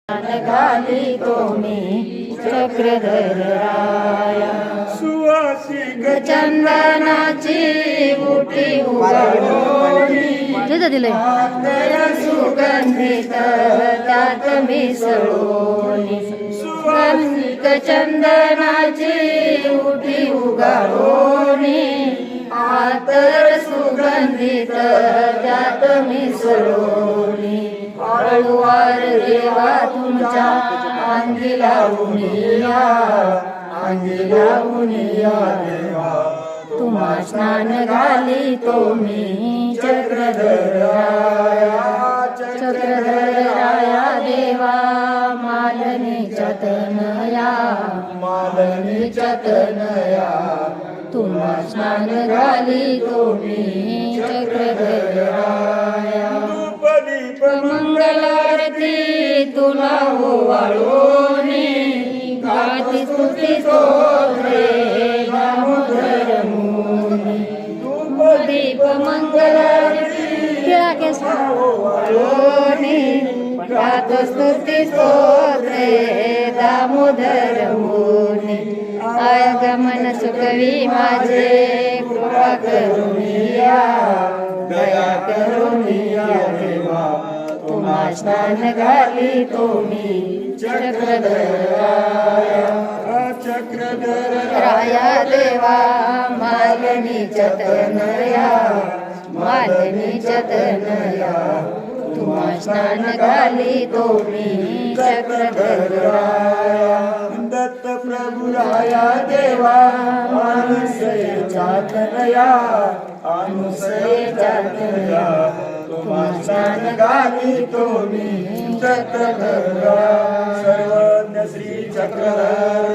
घाली तुम्ही चक्रधर राया सुवासिक चंदनाची बुटी उघडून सुगंधित त्यात मिसळून सुवासिक चंदनाची बुटी उघडून आतर सुगंधित त्यात मिसळून हळूवार देवा तुमच्या अंगी लावून या देवा तुम्हा स्नान घाली तुम्ही चक्रधर राया देवा मालनीच्या तनया तुम्हा स्नान घाली तुम्ही चक्रधर राया दीप मंगलारती तुला ओवाळून गाती स्तुती स्तोत्रे दामोदर मुनी दीप मंगलारती ओवाळून गात स्तुती स्तोत्रे दामोदर मुनी आगमन सुखवी माझे कृपा करून दया करून देवा तुम्हा स्नान घाली तुम्ही चक्रधर राया देवा मालनीच्या तनया तुम्हा स्नान घाली तुम्ही चक्रधर दत्त प्रभु राया देवा अनुसयेच्या तनया तुम्हा स्नान घाली तुम्ही चक्रधर सर्वज्ञ श्री चक्रधर